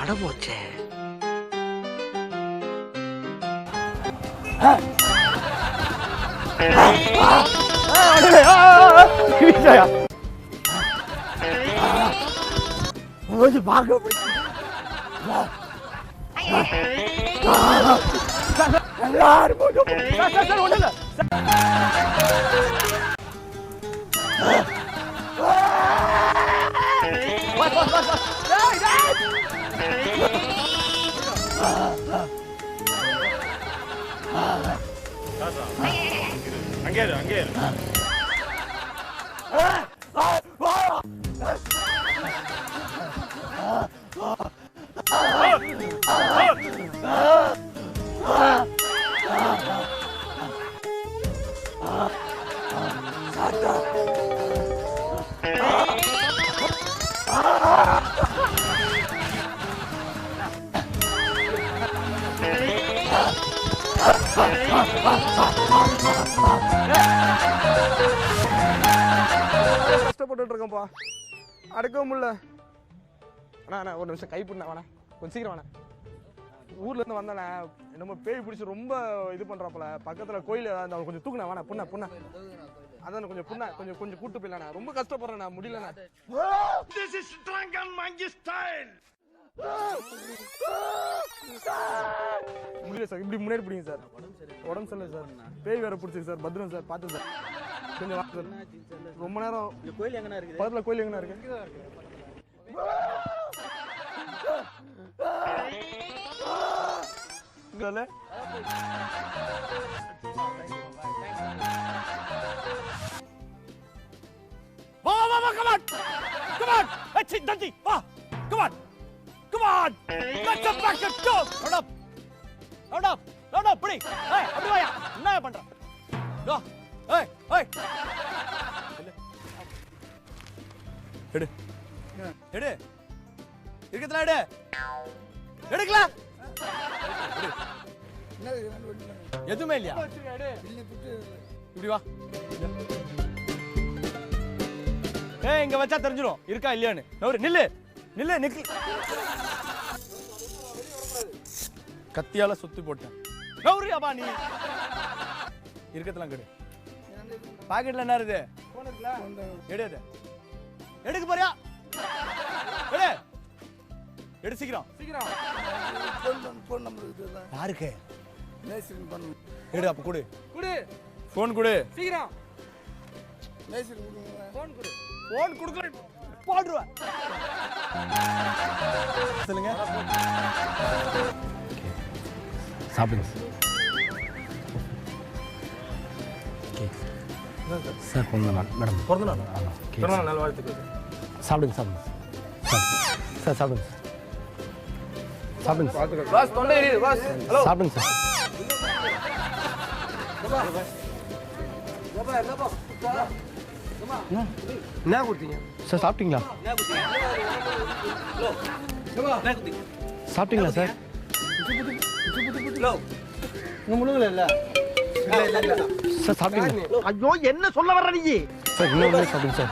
அட போச்சே. கஷ்டப்பட்டு இருக்கேன்ப்பா, அடக்கவும் முடியல. அண்ணா ஒரு நிமிஷம் கை பிடிண்ணா, வேணா கொஞ்சம் சீக்கிரம் வேணா. ஊர்ல இருந்து வந்தானே, என்னமோ பேய் பிடிச்சி ரொம்ப இது பண்றாப்புல. பக்கத்துல கோயில் கொஞ்சம் தூக்குனா, வேணா புண்ணா அதான் கொஞ்சம் புண்ணா கொஞ்சம் கூட்டு போயிடலாண்ணா. ரொம்ப கஷ்டப்படுறேன், முடியலண்ணா. முடியல சார், இப்படி முன்னாடி பிடிங்க சார். உடம்பு சரியில்லை சார், பேய் வேற பிடிச்சிருக்கு சார். பத்திரம் சார், பார்த்து சார், கொஞ்சம் வாங்க சார். ரொம்ப நேரம். கோயில் எங்கண்ணா இருக்கு? பக்கத்துல கோயில் எங்கண்ணா இருக்கு? வா வா வா, come on come on, let's hit Dandi, வா, come on let's up back and go. Round up புடி. ஏய் அப்படி வாயா, என்ன பண்ற? டோ ஏய் எடு இருக்கத்துல எடுக்கல எதுவுமே இல்லையா? இப்படி வா. ஏய் இங்க வச்சா தெரிஞ்சிடும் இருக்கா இல்லையான்னு. நில்லு கத்தியால சுத்தி போட்டேன். நவுரியாபா நீ இருக்கத்தெல்லாம் கெடு. பாக்கெட்ல என்ன இருக்கு? எடு எடுக்க போறியா? எடு சீக்கிரம். யாருக்கு? எடு அப்ப கொடு. போன் கொடு சீக்கிரம். போன் கொடுக்கல போடுவா. சொல்லுங்க. சாப்பிடுங்க சார். பிறந்த நாள் மேடம். பிறந்த நாள் நல்வாழ்த்துக்கள். சாப்பிடுங்க சார். சாப்பிடுங்க பாஸ். தொண்டை எரியுது பாஸ். ஹலோ சாப்பிடுங்க சார். என்ன கொடுத்தீங்க சார்? சாப்பிட்டீங்களா? சாப்பிட்டீங்களா சார்? முழுங்கல இல்ல சார். சாப்பிட்டீங்களா? ஐயோ என்ன சொல்ல வர்ற நீ சார்? இன்னொரு சாப்பிடுங்க சார்.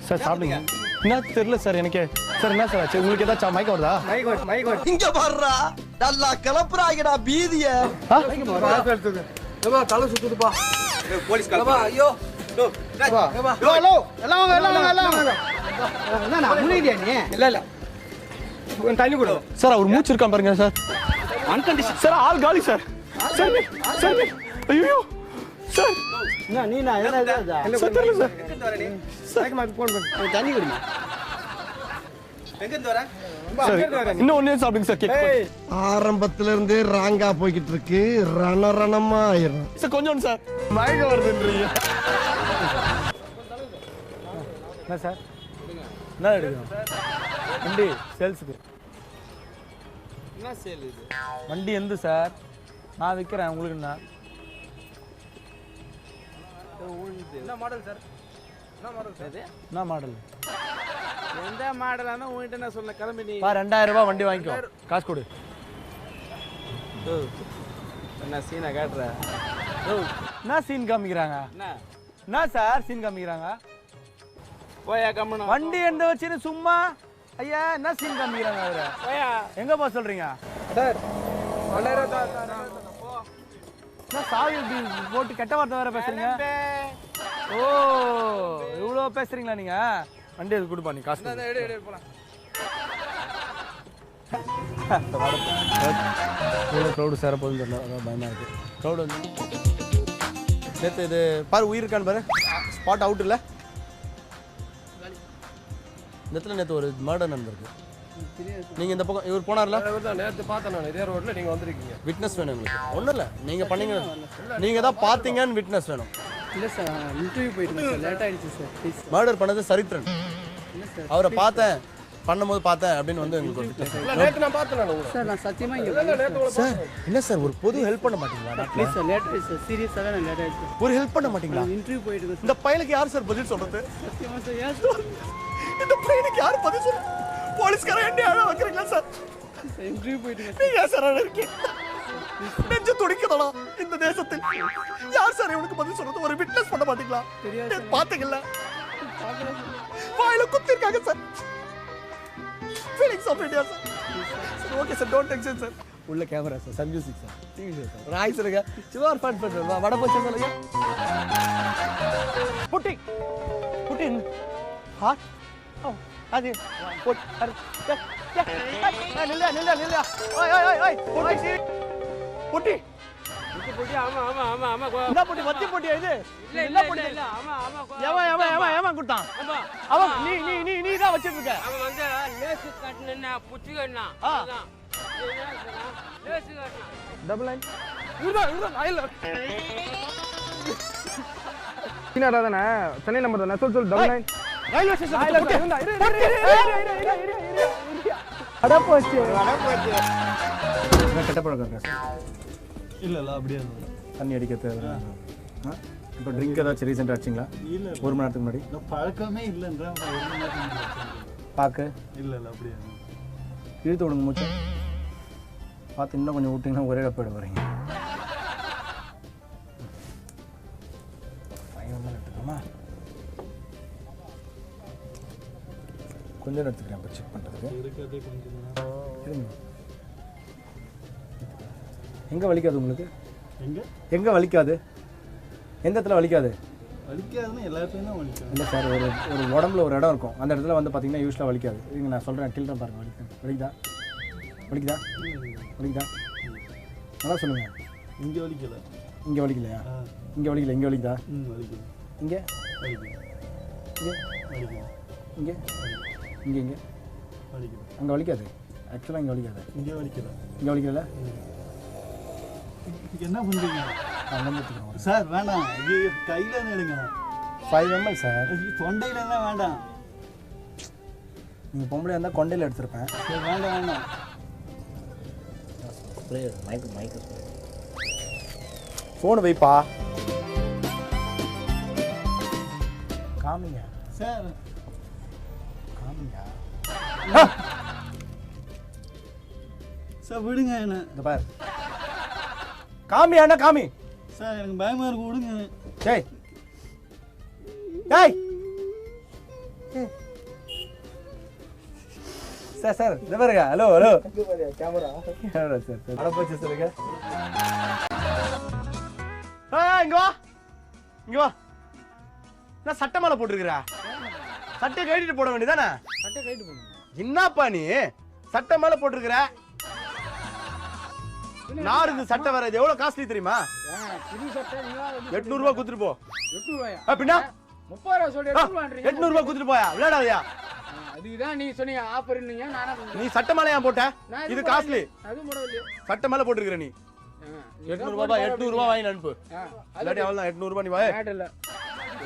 சார் சாப்பிடுங்க. என்ன தெரியல சார் எனக்கு. சார் என்ன சார் ஆச்சு? உங்களுக்கு ஏதாச்சும் மயக்கம் வருதா? மயக்கம் இங்க பாருடா, நல்லா கிளப்புறாங்கடா பீதிய. தலை சுத்துதுப்பா. போலீஸ் கலப்பா. ஐயோ தண்ணி கொடு சார். அவர் மூச்சு இருக்கான் பாருங்க சார். அன்கண்டிஷன் சார். ஆள் காலி சார். ஐயோ சார் நீ தண்ணி குடிங்க. இன்னும் ஒன்னே சாப்பிடுங்க சார். ஆரம்பத்துல இருந்தே ராங்கா போய்கிட்டு இருக்கு. ரணமா ஆயிரும் சார். கொஞ்சம் சார் மயக்கம் வருதுன்றீங்க. என்ன சார்? என்ன எடுக்கணும்? வண்டி சேல்ஸுக்கு. என்ன சேல் இது? வண்டி எந்த சார்? நான் விற்கிறேன் உங்களுக்கு. என்ன மாடல் சார்? என்ன மாடல்? எந்த மாடலானா உன்கிட்ட நான் சொல்ல கிளம்பி நீ 2000 ரூபாய் வண்டி வாங்கிக்கோ. காசு கொடு. என்ன சீனா காட்டுற? என்ன சீன் காமிக்கிறாங்க? என்ன சார் சீன் காமிக்கிறாங்க? போயா கம்மனா வண்டி எந்த வச்சுன்னு சும்மா ஐயா என்ன சீன் காமிக்கிறாங்க அவரு போயா எங்க போக சொல்றீங்க சார் என்ன சாவி இப்படி போட்டு கெட்ட வார்த்தை வேற பேசுறீங்க ஓ இவ்வளோ பேசுறீங்களா நீங்க வண்டி அது கொடுப்பா நீ காசு எடு போலாம் எவ்வளோ க்ரௌடு சேர போகுதுன்னு தெரியல அதான் பயமாக இருக்குது க்ரௌடு வந்து நேற்று இது பாரு உயிர் இருக்கான்னு பாரு ஸ்பாட் அவுட் இல்லை இந்த இடத்துல நேற்று ஒரு மர்டர் நடந்திருக்கு நீங்கள் இந்த பக்கம் இவர் போனார்ல நேற்று பார்த்தேன் நான் இதே ரோட்ல நீங்க வந்திருக்கீங்க விட்னஸ் வேணும் எங்களுக்கு ஒன்றும் இல்லை நீங்கள் பண்ணீங்க நீங்கள் தான் பார்த்தீங்கன்னு விட்னஸ் வேணும் இல்லை சார் இன்டர்வியூ போயிட்டு சார் லேட் ஆகிடுச்சு சார் ப்ளீஸ் மர்டர் பண்ணது சரித்திரன் அவரை பார்த்தேன் பண்ணும்போது பார்த்தேன் அப்படின்னு வந்து எங்களுக்கு ஒரு witness. நேற்று நான் பார்த்தேன் நான் சார் நான் சத்தியமாக இங்கே சார் என்ன சார் ஒரு பொது ஹெல்ப் பண்ண மாட்டீங்களா ப்ளீஸ் சார் லேட் ஆகிடுச்சு சார் சீரியஸாகவே நான் லேட் ஆகிடுச்சு ஒரு ஹெல்ப் பண்ண மாட்டீங்களா இன்டர்வியூ போயிட்டு இருக்கேன் இந்த பையனுக்கு யார் சார் பதில் சொல்றது சத்தியமாக சார் ஏன் சார் இந்த பையனுக்கு யார் பதில் சொல்றது போலீஸ்காரன் என்ன ஆள வைக்கிறீங்களா சார் இன்டர்வியூ போயிட்டு இருக்கேன் நீங்க ஏன் சார் இருக்கீங்க நெஞ்சு துடிக்குதடா இந்த தேசத்தில் யார் சார் இவனுக்கு பதில் சொல்றது ஒரு விட்னஸ் பண்ண மாட்டீங்களா தெரியாது பாத்தீங்களா பார்க்குறேன் வாயில குத்திருக்காங்க sir feelings of India sir okay sir don't tension sir உள்ள camera sir Sun Music sir TV show sir ஒரு ஆய் சொல்லுங்க சிவார் ஃபன் பண்ணுறேன் வட போச்சு சொல்லுங்க புட்டி புட்டி ஹாட் ஓ அது புட் நில்ல நில்ல நில்ல ஓய் ஓய் ஓய் ஓய் புட்டி புட்டி போட்டி ஆமா ஆமா ஆமா ஆமா என்ன புட்டி வத்தி புட்டி இது இல்ல புட்டி இல்ல ஆமா ஆமா ஏமா கொடுத்தான் அவன் நீ தான் வச்சிட்டு இருக்க அவன் வந்து லேஸ் கட்டணும்னா புச்சி கட்டணும் அதான் லேஸ் கட்டணும் டபுள் லைன் இவர்தான் ஆயில் சீனாடா தானே சென்னை நம்பர் தானே சொல் டபுள் லைன் ரயில்வே ஸ்டேஷன் அட போச்சு கெட்ட பழக்கம் இருக்கா இல்ல அப்படியே தண்ணி அடிக்க தேவை இப்போ ட்ரிங்க் ஏதாச்சும் ரீசெண்டாக அடிச்சிங்களா இல்ல ஒரு மணி நேரத்துக்கு முன்னாடி பழக்கமே இல்லைன்ற பார்க்க இல்ல அப்படியே இழுத்து விடுங்க மூச்சு பார்த்து இன்னும் கொஞ்சம் விட்டிங்கன்னா ஒரே போயிட போகிறீங்க எடுத்துக்கலாமா கொஞ்சம் நேரம் எடுத்துக்கிறேன் இப்போ செக் பண்ணுறதுக்கு இருக்கிறதே கொஞ்சம் இருங்க எங்கே வலிக்காது உங்களுக்கு எங்க எங்கே வலிக்காது எந்த இடத்துல வலிக்காது வலிக்காதுன்னு எல்லாத்தையும் தான் வலிக்காது இல்லை சார் ஒரு உடம்புல ஒரு இடம் இருக்கும் அந்த இடத்துல வந்து பார்த்தீங்கன்னா யூஸ்வலாக வலிக்காது இங்கே நான் சொல்கிறேன் கில்றேன் பாருங்க வலிக்குதா வலிக்குதா வலிக்குதா நல்லா சொல்லுங்கள் இங்க வலிக்கல இங்கே வலிக்கலையா இங்கே வலிக்கல இங்கே வலிக்குதா வலிக்குது இங்கே வலிக்குது இங்கே வலிக்குது இங்கே இங்கே இங்கே வலிக்குது அங்கே வலிக்காது ஆக்சுவலாக இங்கே வலிக்காது இங்க வலிக்கல இங்கே வலிக்கல என்ன பண்றீங்க அங்கே எடுத்துக்கிறோம் சார் வேண்டாம் இது கையில எடுங்க 5 ml சார் தொண்டையில எல்லாம் வேண்டாம் நீங்கள் பொம்பளை இருந்தால் கொண்டையில் எடுத்திருப்பேன் சரி வேண்டாம் வேண்டாம் ஃபோனு வைப்பா காமிங்க சார் காமிங்க சார் விடுங்க என்ன இந்த பார் காமி அண்ணா காமி சார் எனக்கு பயமா இருக்கு விடுங்க டேய் டேய் சார் சார் இந்த பாருங்க hello hello camera sir sir அட போச்சு சொல்லுங்க இங்க வா இங்க வா நான் சட்டை மேல போட்டுருக்கிறா சட்டை கட்டிட்டு போட வேண்டியதானே சட்டை கைட்டு போகணும் என்னப்பா நீ சட்டை மேல போட்டுருக்கிற நார் இந்த சட்டை வேற இது எவ்வளவு காஸ்ட்லி தெரியுமா புது சட்டை 800 ரூபாய் குடுத்துட்டு போ 800 ரூபாயா பின்னா 30 ரூபா சொல்லி 800 ரூபாய் குடுத்துட்டு போயா விளையாடாதயா அதுதான் நீ சொன்னீங்க ஆஃபர் நீங்க நானா நீ சட்டை மேல ஏன் போட்ட இது காஸ்ட்லி அதுவும் போடவில்லையே சட்டை மேல போட்டுருக்கிற நீ 800 ரூபாய் 800 ரூபாய் வாங்கி அனுப்பு இல்லாட்டி அவ்வளவு 800 ரூபாய் நீ வாய் இல்ல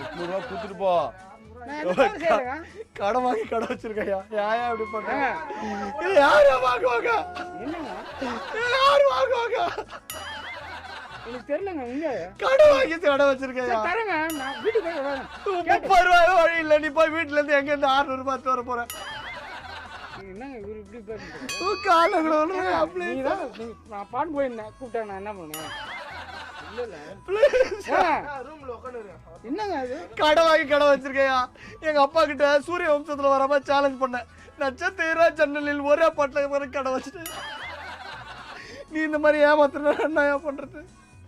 800 ரூபாய் குடுத்துட்டு போ நான் என்ன செய்யறேங்க கடை வாங்கி கடை வச்சிருக்கையா யாயா இப்படி பண்றாங்க இது யாரா வாங்குவாங்க என்னங்க யாரு வாங்குவாங்க எனக்கு தெரியலங்க இங்க கடை வாங்கி கடை வச்சிருக்கையா தரங்க நான் வீட்டுக்கு போய் வரேன் 30 ரூபாய் வழி இல்ல நீ போய் வீட்டுல இருந்து எங்க இருந்து 600 ரூபாய் வர போற என்னங்க இவரு இப்படி பேசுறீங்க கால கூட அப்படி நான் பாட்டு போயிருந்தேன் கூப்பிட்டா நான் என்ன பண்ணுவேன் இல்ல இல்ல ப்ளீஸ் ஏங்க, ரூம்ல உட்காந்து என்னங்க அது கடை வாங்கி கடை வச்சிருக்கேயா. எங்க அப்பா கிட்ட சூரிய வம்சத்துல வராம சேலஞ்ச் பண்ணேன். நட்சத்திர ஜன்னலில் ஒரே பாட்டில் வர கடை வச்சுட்டு நீ இந்த மாதிரி ஏமாத்துற என்ன பண்றது?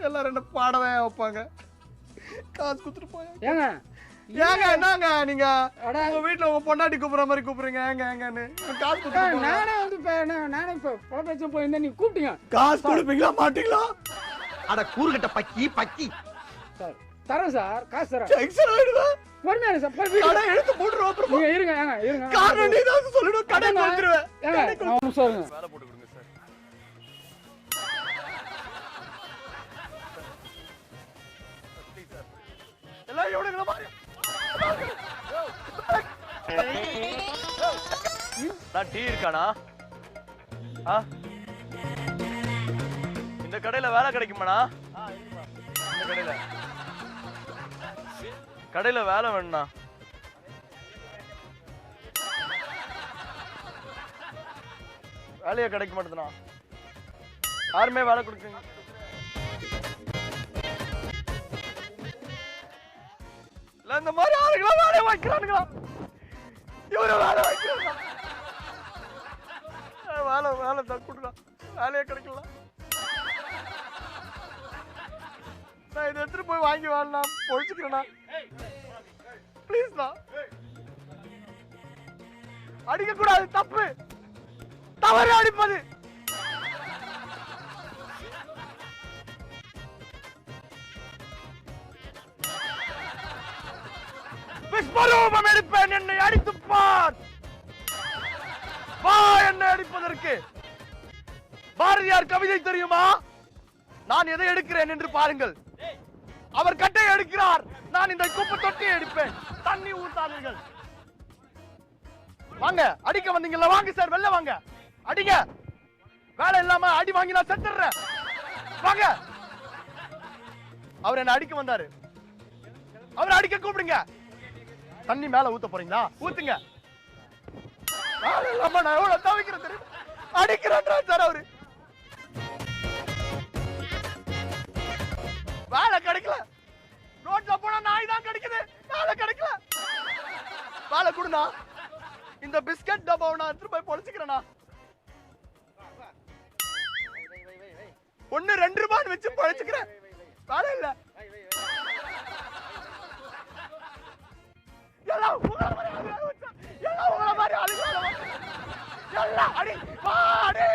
எல்லாரும் என்ன பாடவே வைப்பாங்க. காசு குத்துட்டு போய் ஏங்க ஏங்க என்னங்க நீங்க அட. உங்க வீட்டுல உங்க பொண்டாட்டி கூப்பிடுற மாதிரி கூப்பிடுறீங்க. ஏங்க ஏங்கன்னு காசு குத்துட்டு போங்க. நானே வந்து நானே இப்போ புலப்பேச்ச போயிருந்தேன் நீ கூப்பிட்டீங்க காசு கொடுப்பீங்களா மாட்டீங்களா? அட கூறுகட்ட பக்கி பக்கி சார் தரேன் சார் காசு தரேன் எக்ஸல் ஆயிடுவேன். பொறுமையான சார் போய் கடை எடுத்து போட்டுருவோம். அப்புறம் நீங்க இருங்க ஏங்க இருங்க காரணம் நீ தான் சொல்லிடும். கடை கொடுத்துருவேன். ஏங்க நான் சொல்லுங்க வேலை போட்டு கொடுங்க சார். எல்லாம் எவ்வளவு மாதிரி நான் டீ இருக்கானா? இந்த கடையில வேலை கிடைக்குமாண்ணா? இந்த கடையில வேலை வேணும்ண்ணா. வேலையா கிடைக்க மாட்டேதுண்ணா. யாருமே வேலை கொடுக்குறீங்க? இல்ல இந்த மாதிரி ஆளுங்களா வேலை வைக்கிறானுங்களா? இவரு வேலை வைக்கிறாங்க. வேலை தான் கொடுக்கலாம். வேலையே கிடைக்கல. நான் இதை எடுத்துட்டு போய் வாங்கி வாழலாம் பொழிச்சுக்கிறேண்ணா. ப்ளீஸ்ண்ணா. அடிக்க கூடாது, தப்பு. தவறு அடிப்பது. விஸ்வரூபம் எடுப்பேன், என்னை அடித்து பார். வா என்னை அடிப்பதற்கு. பாரதியார் கவிதை தெரியுமா? நான் எதை எடுக்கிறேன் என்று பாருங்கள். அவர் கட்டை எடுக்கிறார், நான் இந்த குப்பை தொட்டியை எடுப்பேன். தண்ணி ஊத்தாதீர்கள். வாங்க, அடிக்க வந்தீங்கல்ல, வாங்க சார், வெளில வாங்க, அடிங்க. வேலை இல்லாம அடி வாங்கி நான் செத்துறேன். வாங்க. அவர் என்ன அடிக்க வந்தாரு, அவரை அடிக்க கூப்பிடுங்க. தண்ணி மேல ஊத்த போறீங்களா? ஊத்துங்க. வேலை இல்லாம நான் எவ்வளவு தவிக்கிறேன் தெரியும். அடிக்கிறேன் சார் அவரு. வேலை கிடைக்கல. ரோட்ல போனா நாய் தான் கிடைக்குது, வேலை கிடைக்கல. வேலை கொடுனா. இந்த பிஸ்கட் டப்பாவை நான் எடுத்து போய் பொழிச்சுக்கிறேனா. 1-2 ரூபாய் வச்சு பொழிச்சுக்கிறேன். வேலை இல்ல. எல்லாம் உங்களை மாதிரி ஆளுங்க வச்சா, எல்லாம் உங்களை மாதிரி ஆளுங்க எல்லாம் அடி பாடி